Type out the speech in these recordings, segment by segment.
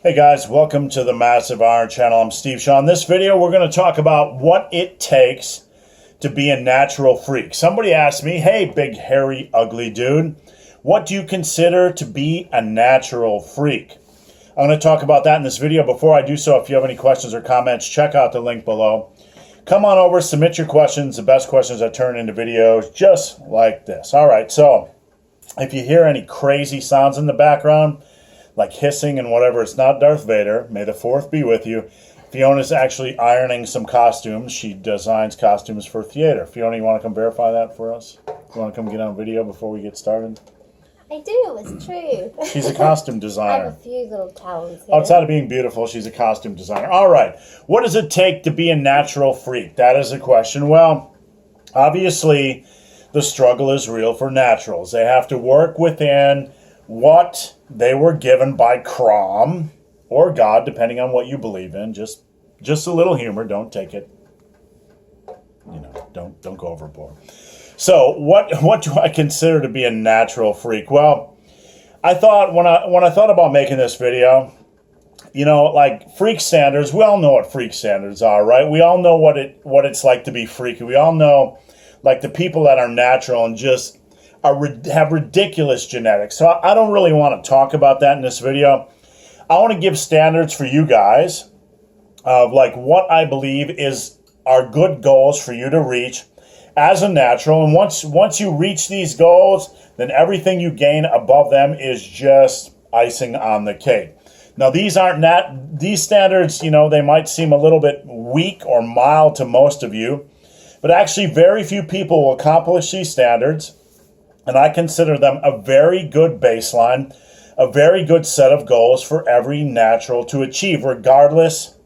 Hey guys, welcome to the Massive Iron Channel. I'm Steve Shaw. In this video, we're going to talk about what it takes to be a natural freak. Somebody asked me, hey, big, hairy, ugly dude, what do you consider to be a natural freak? I'm going to talk about that in this video. Before I do so, if you have any questions or comments, check out the link below. Come on over, submit your questions. The best questions I turn into videos just like this. All right, so if you hear any crazy sounds in the background, like hissing and whatever, it's not Darth Vader. May the 4th be with you. Fiona's actually ironing some costumes. She designs costumes for theater. Fiona, you want to come verify that for us? You want to come get on video before we get started? I do, it's true. She's a costume designer. I have a few little talents here. Outside of being beautiful, she's a costume designer. All right. What does it take to be a natural freak? That is the question. Well, obviously, the struggle is real for naturals. They have to work within what they were given by Crom or God, depending on what you believe in. Just a little humor. Don't take it. Don't go overboard. So, what do I consider to be a natural freak? Well, I thought when I thought about making this video, like freak standards. We all know what freak standards are, right? We all know what it's like to be freaky. We all know, like, the people that are natural and just have ridiculous genetics. So I don't really want to talk about that in this video. I want to give standards for you guys of like what I believe are good goals for you to reach as a natural. And once you reach these goals, then everything you gain above them is just icing on the cake. Now these standards, they might seem a little bit weak or mild to most of you, but actually very few people will accomplish these standards. And I consider them a very good baseline, a very good set of goals for every natural to achieve, regardless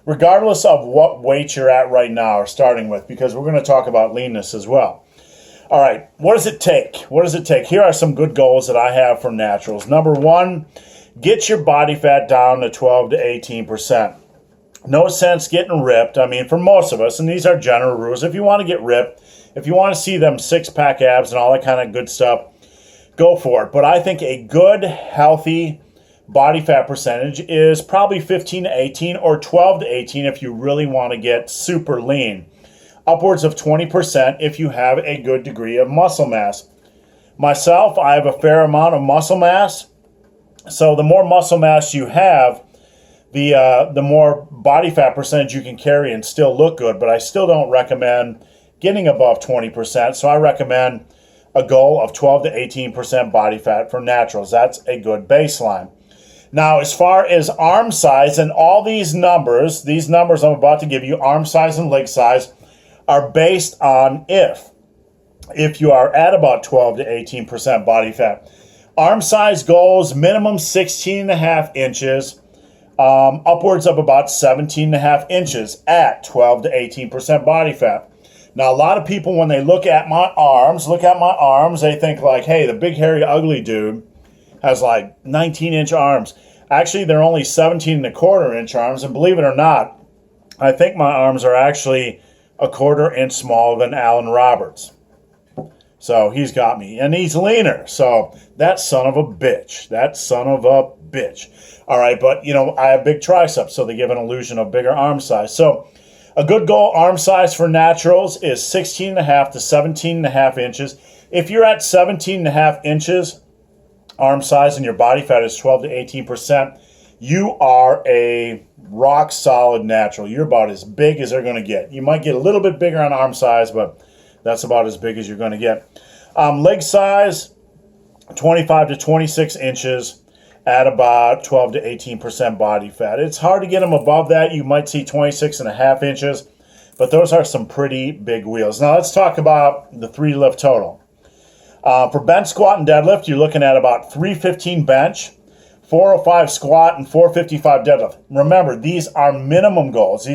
of what weight you're at right now or starting with, because we're going to talk about leanness as well. All right, what does it take? What does it take? Here are some good goals that I have for naturals. Number one, get your body fat down to 12 to 18%. No sense getting ripped. I mean, for most of us, and these are general rules, if you want to get ripped, if you want to see them six-pack abs and all that kind of good stuff, go for it. But I think a good, healthy body fat percentage is probably 15 to 18 or 12 to 18 if you really want to get super lean. Upwards of 20% if you have a good degree of muscle mass. Myself, I have a fair amount of muscle mass. So the more muscle mass you have, the more body fat percentage you can carry and still look good. But I still don't recommend getting above 20%, so I recommend a goal of 12 to 18% body fat for naturals. That's a good baseline. Now, as far as arm size, and all these numbers I'm about to give you, arm size and leg size, are based on if you are at about 12 to 18% body fat. Arm size goals, minimum 16.5 inches, upwards of about 17.5 inches at 12 to 18% body fat. Now, a lot of people, when they look at my arms, they think like, hey, the big, hairy, ugly dude has like 19-inch arms. Actually, they're only 17.25-inch arms, and believe it or not, I think my arms are actually a 1/4 inch smaller than Alan Roberts. So he's got me, and he's leaner. So that son of a bitch. All right, but, I have big triceps, so they give an illusion of bigger arm size. So a good goal arm size for naturals is 16.5 to 17.5 inches. If you're at 17.5 inches arm size and your body fat is 12 to 18%, you are a rock solid natural. You're about as big as they're going to get. You might get a little bit bigger on arm size, but that's about as big as you're going to get. Leg size, 25 to 26 inches. At about 12 to 18% body fat. It's hard to get them above that. You might see 26.5 inches, but those are some pretty big wheels. Now let's talk about the 3 lift total. For bench, squat, and deadlift, you're looking at about 315 bench, 405 squat, and 455 deadlift. Remember, these are minimum goals.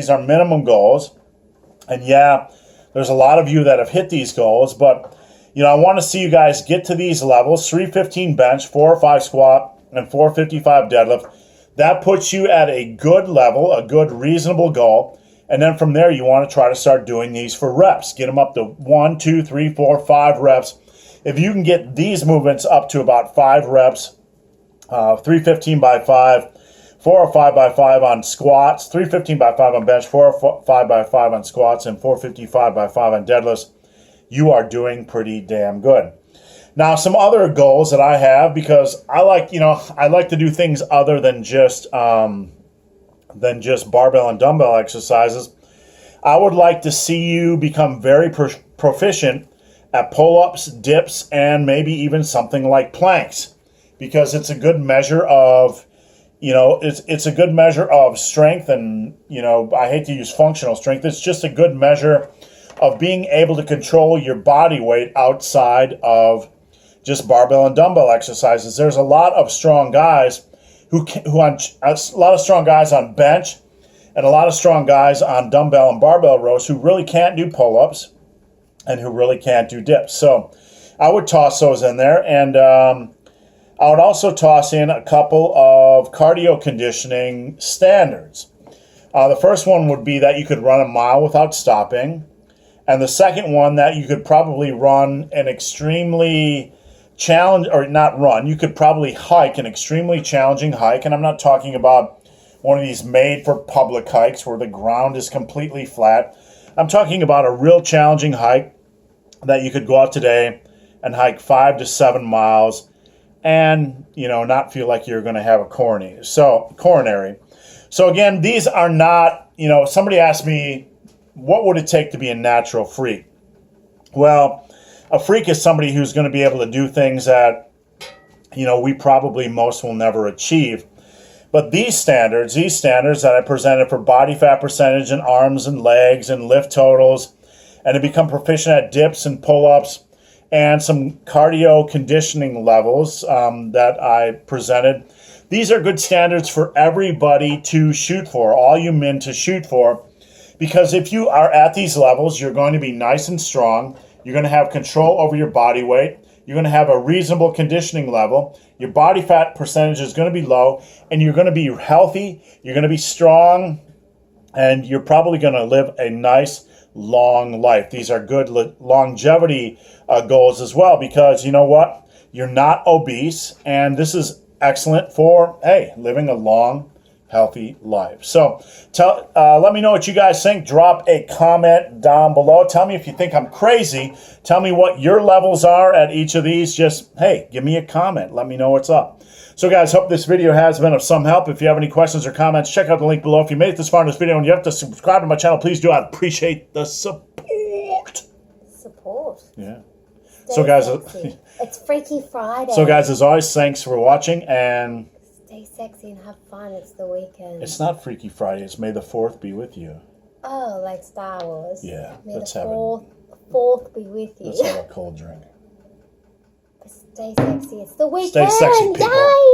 And yeah, there's a lot of you that have hit these goals, but I want to see you guys get to these levels: 315 bench, 405 squat, and 455 deadlift. That puts you at a good level, a good reasonable goal. And then from there, you want to try to start doing these for reps. Get them up to 1, 2, 3, 4, 5 reps. If you can get these movements up to about 5 reps, 315 by 5, 4 or 5 by 5 on squats, 315 by 5 on bench, 4 or 5 by 5 on squats, and 455 by 5 on deadlifts, you are doing pretty damn good. Now, some other goals that I have, because I like to do things other than just barbell and dumbbell exercises. I would like to see you become very proficient at pull-ups, dips, and maybe even something like planks, because it's a good measure of, it's a good measure of strength, and, I hate to use functional strength. It's just a good measure of being able to control your body weight outside of just barbell and dumbbell exercises. There's a lot of strong guys who on a lot of strong guys on bench and a lot of strong guys on dumbbell and barbell rows who really can't do pull-ups and who really can't do dips. So I would toss those in there, and I would also toss in a couple of cardio conditioning standards. The first one would be that you could run a mile without stopping. And the second one, that you could probably run an extremely you could probably hike an extremely challenging hike. And I'm not talking about one of these made for public hikes where the ground is completely flat. I'm talking about a real challenging hike that you could go out today and hike 5 to 7 miles and, not feel like you're going to have a coronary. So again, these are not, somebody asked me, what would it take to be a natural freak? Well, a freak is somebody who's going to be able to do things that, we probably most will never achieve. But these standards that I presented for body fat percentage and arms and legs and lift totals, and to become proficient at dips and pull-ups and some cardio conditioning levels that I presented, these are good standards for everybody to shoot for, all you men to shoot for. Because if you are at these levels, you're going to be nice and strong. You're going to have control over your body weight. You're going to have a reasonable conditioning level. Your body fat percentage is going to be low, and you're going to be healthy. You're going to be strong, and you're probably going to live a nice, long life. These are good longevity goals as well, because you know what? You're not obese, and this is excellent for, living a long, healthy life. So let me know what you guys think. Drop a comment down below. Tell me if you think I'm crazy. Tell me what your levels are at each of these. Just, give me a comment. Let me know what's up. So guys, hope this video has been of some help. If you have any questions or comments, check out the link below. If you made it this far in this video and you have to subscribe to my channel, please do. I'd appreciate the support. Support? Yeah. Stay So guys, sexy. It's Freaky Friday. So guys, as always, thanks for watching, and stay sexy and have fun. It's the weekend. It's not Freaky Friday. It's May the 4th be with you. Oh, like Star Wars. Yeah. May the 4th be with you. Let's have a cold drink. Stay sexy. It's the weekend. Stay sexy, people. Yay!